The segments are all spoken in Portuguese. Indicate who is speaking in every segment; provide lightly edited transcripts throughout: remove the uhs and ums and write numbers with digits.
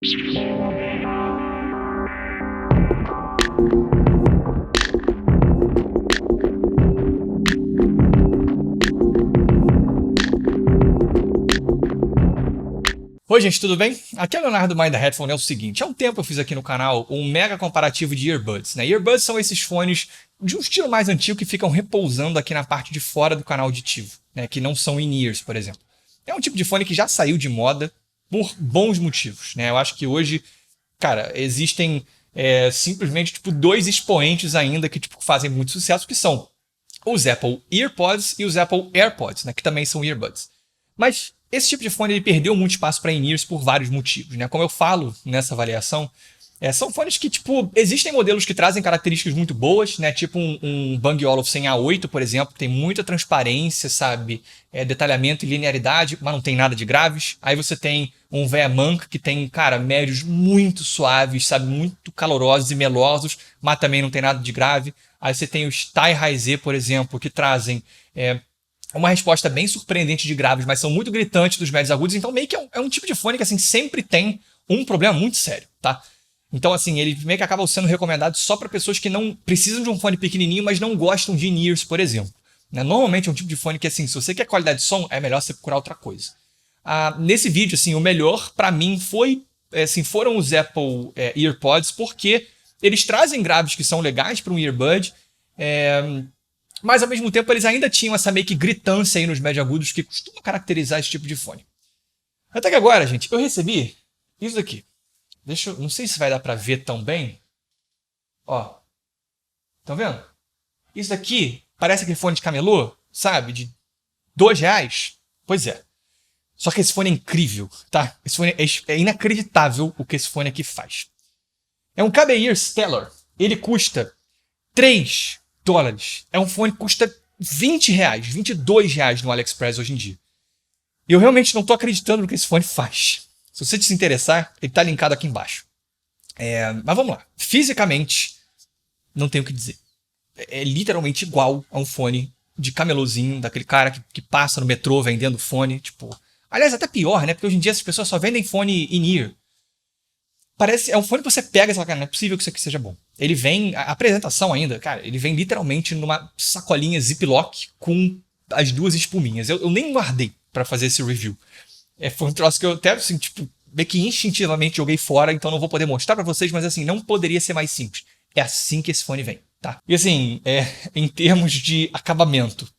Speaker 1: Oi gente, tudo bem? Aqui é o Leonardo do Mind the Headphone. É o seguinte, há um tempo eu fiz aqui no canal um mega comparativo de earbuds, né? Earbuds são esses fones de um estilo mais antigo que ficam repousando aqui na parte de fora do canal auditivo, né? Que não são in-ears, por exemplo. É um tipo de fone que já saiu de moda por bons motivos, né? Eu acho que hoje, cara, existem simplesmente tipo dois expoentes ainda que tipo fazem muito sucesso, que são os Apple EarPods e os Apple AirPods, né? Que também são earbuds. Mas esse tipo de fone ele perdeu muito espaço para in-ears por vários motivos, né? Como eu falo nessa avaliação, são fones que, tipo, existem modelos que trazem características muito boas, né? Tipo um Bang Olufsen A8, por exemplo, que tem muita transparência, sabe? Detalhamento e linearidade, mas não tem nada de graves. Aí você tem um VEAMANC que tem, cara, médios muito suaves, sabe? Muito calorosos e melosos, mas também não tem nada de grave. Aí você tem os Tai-Haize, por exemplo, que trazem uma resposta bem surpreendente de graves, mas são muito gritantes dos médios agudos. Então meio que é um tipo de fone que assim, sempre tem um problema muito sério, tá? Então assim, ele meio que acaba sendo recomendado só para pessoas que não precisam de um fone pequenininho, mas não gostam de in-ears, por exemplo. Né? Normalmente é um tipo de fone que assim, se você quer qualidade de som, é melhor você procurar outra coisa. Nesse vídeo, assim, o melhor para mim foram os Apple EarPods, porque eles trazem graves que são legais para um earbud, mas ao mesmo tempo eles ainda tinham essa meio que gritância aí nos médio agudos que costuma caracterizar esse tipo de fone. Até que agora, gente, eu recebi isso aqui. Não sei se vai dar pra ver tão bem. Ó, estão vendo? Isso daqui parece aquele fone de camelô, sabe? De R$ 2. Pois é. Só que esse fone é incrível, tá? Esse fone é inacreditável o que esse fone aqui faz. É um KB Ear Stellar. Ele custa $3. É um fone que custa R$ 20, R$ 22 no AliExpress hoje em dia. E eu realmente não tô acreditando no que esse fone faz. Se você se interessar, ele tá linkado aqui embaixo. Mas vamos lá. Fisicamente, não tenho o que dizer. É literalmente igual a um fone de camelôzinho, daquele cara que passa no metrô vendendo fone. Tipo, aliás, até pior, né? Porque hoje em dia as pessoas só vendem fone in-ear. É um fone que você pega e fala, cara, não é possível que isso aqui seja bom. Ele vem, a apresentação ainda, cara, ele vem literalmente numa sacolinha Ziploc com as duas espuminhas. Eu nem guardei pra fazer esse review. Foi um troço que eu até, assim, tipo, meio que instintivamente joguei fora, então não vou poder mostrar pra vocês, mas assim, não poderia ser mais simples. É assim que esse fone vem, tá? E assim, em termos de acabamento,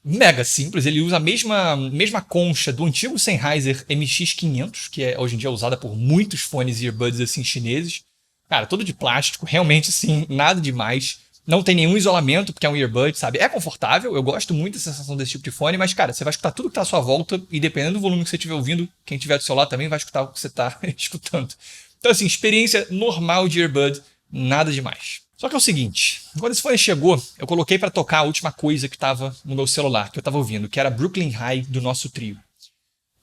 Speaker 1: mega simples, ele usa a mesma concha do antigo Sennheiser MX500, que hoje em dia é usada por muitos fones e earbuds assim chineses. Cara, todo de plástico, realmente assim, nada demais. Não tem nenhum isolamento, porque é um earbud, sabe? É confortável, eu gosto muito da sensação desse tipo de fone, mas, cara, você vai escutar tudo que tá à sua volta e dependendo do volume que você estiver ouvindo, quem estiver do seu lado também vai escutar o que você tá escutando. Então, assim, experiência normal de earbud, nada demais. Só que é o seguinte, quando esse fone chegou, eu coloquei pra tocar a última coisa que tava no meu celular, que eu tava ouvindo, que era Brooklyn High, do nosso trio.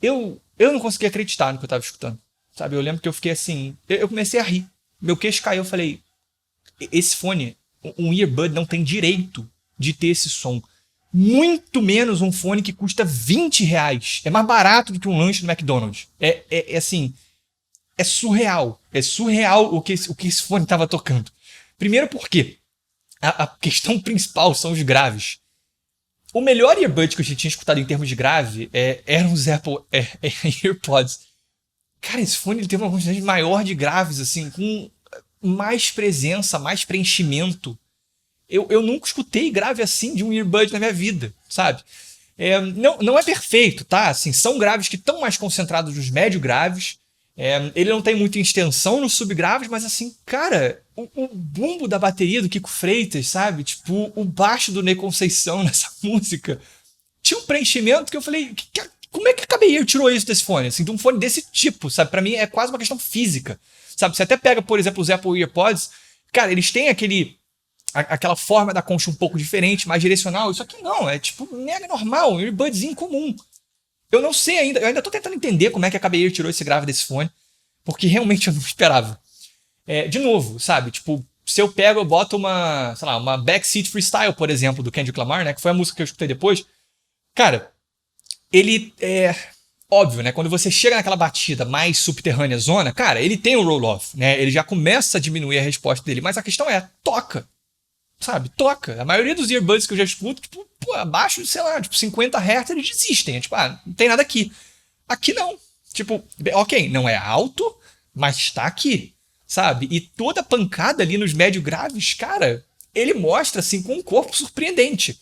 Speaker 1: Eu não conseguia acreditar no que eu tava escutando, sabe? Eu lembro que eu fiquei assim, eu comecei a rir. Meu queixo caiu, eu falei, esse fone, um earbud não tem direito de ter esse som. Muito menos um fone que custa R$ 20. É mais barato do que um lanche no McDonald's. Assim, é surreal. É surreal o que esse fone estava tocando. Primeiro porque a questão principal são os graves. O melhor earbud que eu já tinha escutado em termos de grave eram os Apple AirPods. Cara, esse fone ele tem uma quantidade maior de graves, assim, com mais presença, mais preenchimento. Eu nunca escutei grave assim de um earbud na minha vida, sabe? Não é perfeito, tá? Assim, são graves que estão mais concentrados nos médio graves. Ele não tem muita extensão nos subgraves, mas assim, cara, o bumbo da bateria do Kiko Freitas, sabe? Tipo, o baixo do Ney Conceição nessa música. Tinha um preenchimento que eu falei, como é que a KBI tirou isso desse fone? Assim, de um fone desse tipo, sabe? Pra mim é quase uma questão física, sabe? Você até pega, por exemplo, os Apple AirPods, cara, eles têm aquela forma da concha um pouco diferente, mais direcional. Isso aqui não, é tipo mega normal, um earbudzinho comum. Eu não sei ainda, eu ainda tô tentando entender como é que a KBI tirou esse grave desse fone, porque realmente eu não esperava. De novo, sabe? Tipo, se eu pego, eu boto uma Backseat Freestyle, por exemplo, do Kendrick Lamar, né? Que foi a música que eu escutei depois. Cara, ele óbvio, né? Quando você chega naquela batida mais subterrânea zona, cara, ele tem um roll-off, né? Ele já começa a diminuir a resposta dele. Mas a questão é, toca, sabe? Toca. A maioria dos earbuds que eu já escuto, tipo, pô, abaixo de, sei lá, tipo, 50 Hz, eles desistem. É tipo, não tem nada aqui. Aqui não. Tipo, ok, não é alto, mas está aqui, sabe? E toda pancada ali nos médio graves, cara, ele mostra, assim, com um corpo surpreendente.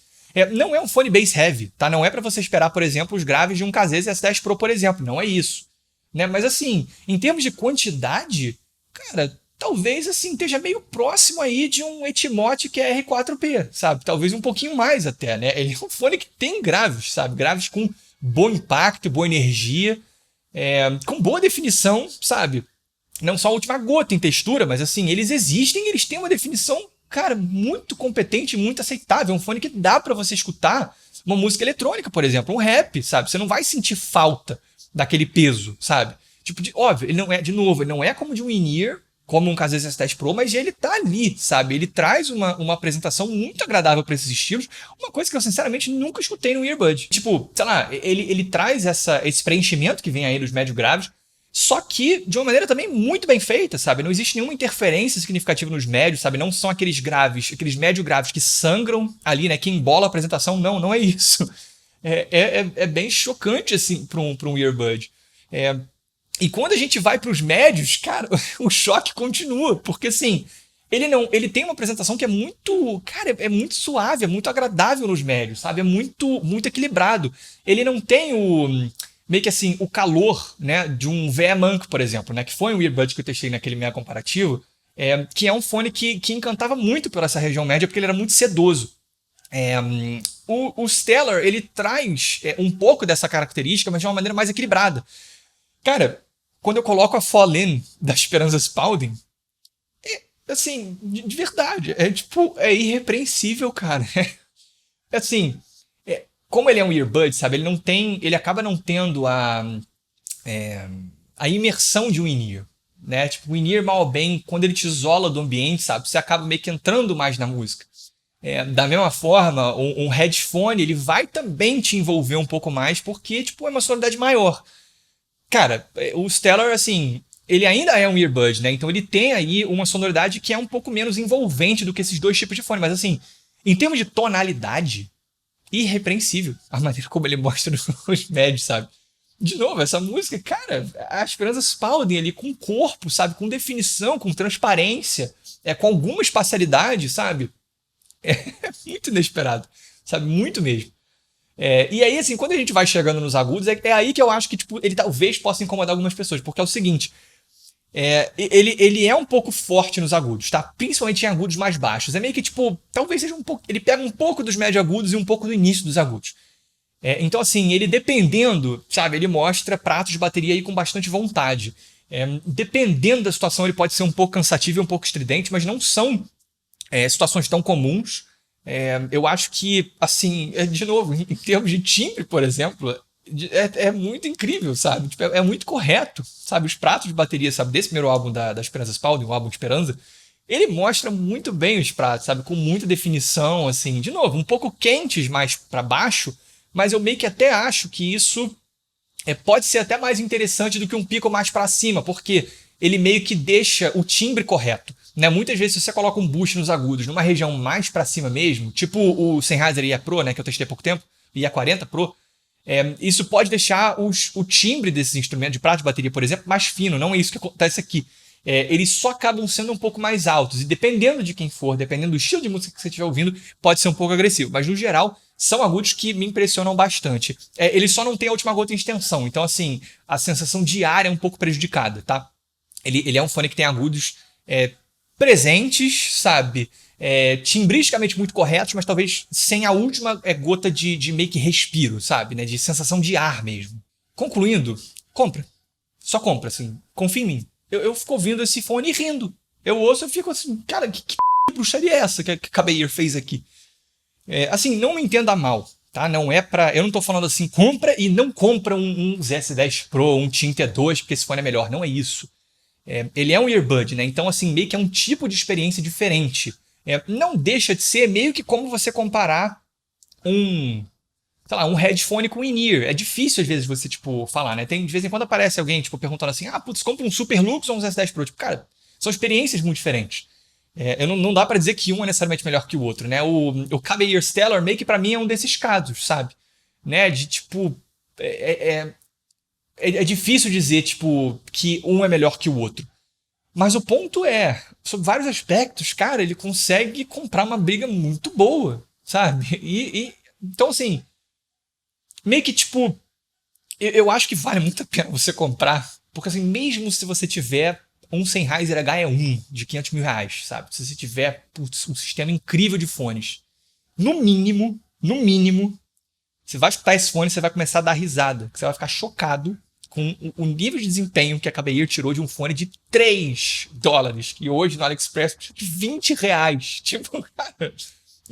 Speaker 1: Não é um fone bass heavy, tá? Não é para você esperar, por exemplo, os graves de um Casese S10 Pro, por exemplo. Não é isso. Né? Mas, assim, em termos de quantidade, cara, talvez, assim, esteja meio próximo aí de um Etimote QR4P, sabe? Talvez um pouquinho mais até, né? Ele é um fone que tem graves, sabe? Graves com bom impacto, boa energia, com boa definição, sabe? Não só a última gota em textura, mas, assim, eles existem, eles têm uma definição, cara, muito competente, muito aceitável. É um fone que dá pra você escutar uma música eletrônica, por exemplo, um rap, sabe? Você não vai sentir falta daquele peso, sabe? Tipo, óbvio, ele não é, de novo, ele não é como de um in-ear, como um Casese S10 Pro, mas ele tá ali, sabe? Ele traz uma apresentação muito agradável para esses estilos, uma coisa que eu sinceramente nunca escutei no earbud. Tipo, sei lá, ele traz esse preenchimento que vem aí dos médio graves, só que de uma maneira também muito bem feita, sabe? Não existe nenhuma interferência significativa nos médios, sabe? Não são aqueles graves, aqueles médio graves que sangram ali, né? Que embola a apresentação. Não, não é isso. É bem chocante, assim, para um earbud. E quando a gente vai para os médios, cara, o choque continua, porque assim, ele tem uma apresentação que é muito, cara, é muito suave, é muito agradável nos médios, sabe? É muito, muito equilibrado. Ele não tem meio que assim, o calor, né, de um VE Monk, por exemplo, né, que foi um earbud que eu testei naquele mega comparativo, que é um fone que encantava muito por essa região média, porque ele era muito sedoso. O Stellar, ele traz um pouco dessa característica, mas de uma maneira mais equilibrada. Cara, quando eu coloco a Fall In da Esperanza Spalding, assim, de verdade, tipo, é irrepreensível, cara. Assim, como ele é um earbud, sabe, ele acaba não tendo a imersão de um in-ear, né? Tipo, o in-ear, mal ou bem, quando ele te isola do ambiente, sabe, você acaba meio que entrando mais na música. Da mesma forma, um headphone, ele vai também te envolver um pouco mais, porque, tipo, é uma sonoridade maior. Cara, o Stellar, assim, ele ainda é um earbud, né? Então ele tem aí uma sonoridade que é um pouco menos envolvente do que esses dois tipos de fone. Mas assim, em termos de tonalidade, irrepreensível a maneira como ele mostra nos médios, sabe? De novo, essa música, cara, a Esperanza Spalding ali com corpo, sabe? Com definição, com transparência, com alguma espacialidade, sabe? É muito inesperado, sabe? Muito mesmo. E aí, assim, quando a gente vai chegando nos agudos, é aí que eu acho que tipo, ele talvez possa incomodar algumas pessoas, porque é o seguinte, ele é um pouco forte nos agudos, tá? Principalmente em agudos mais baixos. É meio que, tipo, talvez seja um pouco... Ele pega um pouco dos médio agudos e um pouco do início dos agudos. Então, assim, ele dependendo, sabe, ele mostra pratos de bateria aí com bastante vontade. Dependendo da situação, ele pode ser um pouco cansativo e um pouco estridente, mas não são situações tão comuns. Eu acho que, assim, de novo, em termos de timbre, por exemplo, é muito incrível, sabe? Tipo, é muito correto, sabe? Os pratos de bateria, sabe? Desse primeiro álbum da Esperanza Spalding, o álbum de Esperanza, ele mostra muito bem os pratos, sabe? Com muita definição, assim, de novo, um pouco quentes mais para baixo, mas eu meio que até acho que isso pode ser até mais interessante do que um pico mais para cima, porque ele meio que deixa o timbre correto. Né? Muitas vezes, se você coloca um boost nos agudos numa região mais para cima mesmo, tipo o Sennheiser IA Pro, né, que eu testei há pouco tempo, IA40 Pro, isso pode deixar o timbre desses instrumentos de prato de bateria, por exemplo, mais fino. Não é isso que acontece aqui. Eles só acabam sendo um pouco mais altos. E dependendo de quem for, dependendo do estilo de música que você estiver ouvindo, pode ser um pouco agressivo. Mas, no geral, são agudos que me impressionam bastante. Ele só não tem a última gota em extensão. Então, assim, a sensação de ar é um pouco prejudicada, tá? Ele é um fone que tem agudos presentes, sabe? Timbristicamente muito corretos, mas talvez sem a última gota de meio que respiro, sabe? Né? De sensação de ar mesmo. Concluindo, compra. Só compra, assim. Confia em mim. Eu fico ouvindo esse fone e rindo. Eu ouço e fico assim, cara, que bruxaria é essa que a Cabeir fez aqui? Assim, não me entenda mal, tá? Não é pra... Eu não tô falando assim, compra e não compra um ZS10 Pro, um Team T2, porque esse fone é melhor. Não é isso. Ele é um earbud, né? Então, assim, meio que é um tipo de experiência diferente. Não deixa de ser meio que como você comparar um sei lá, um headphone com in-ear. É difícil, às vezes, você, tipo, falar, né? Tem, de vez em quando aparece alguém, tipo, perguntando assim, putz, compra um Super Lux ou um S10 Pro? Tipo, cara, são experiências muito diferentes. Não dá pra dizer que um é necessariamente melhor que o outro, né? O Cabe Ear Stellar meio que pra mim é um desses casos, sabe? Né? De, tipo, é difícil dizer, tipo, que um é melhor que o outro. Mas o ponto é, sobre vários aspectos, cara, ele consegue comprar uma briga muito boa, sabe? Então, assim, meio que, tipo, eu acho que vale muito a pena você comprar, porque, assim, mesmo se você tiver um Sennheiser HE1 de 500 mil reais, sabe? Se você tiver, putz, um sistema incrível de fones, no mínimo, você vai escutar esse fone e você vai começar a dar risada, que você vai ficar chocado com o nível de desempenho que a Cabe Ear tirou de um fone de $3, que hoje no AliExpress custa R$ 20. Tipo, cara,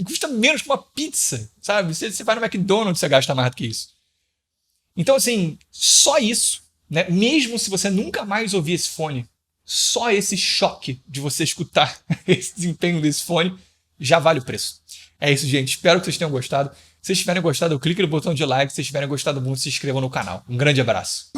Speaker 1: custa menos que uma pizza, sabe? Você vai no McDonald's, você gasta mais do que isso. Então, assim, só isso, né? Mesmo se você nunca mais ouvir esse fone, só esse choque de você escutar esse desempenho desse fone já vale o preço. É isso, gente. Espero que vocês tenham gostado. Se vocês tiverem gostado, clique no botão de like. Se vocês tiverem gostado muito, se inscrevam no canal. Um grande abraço.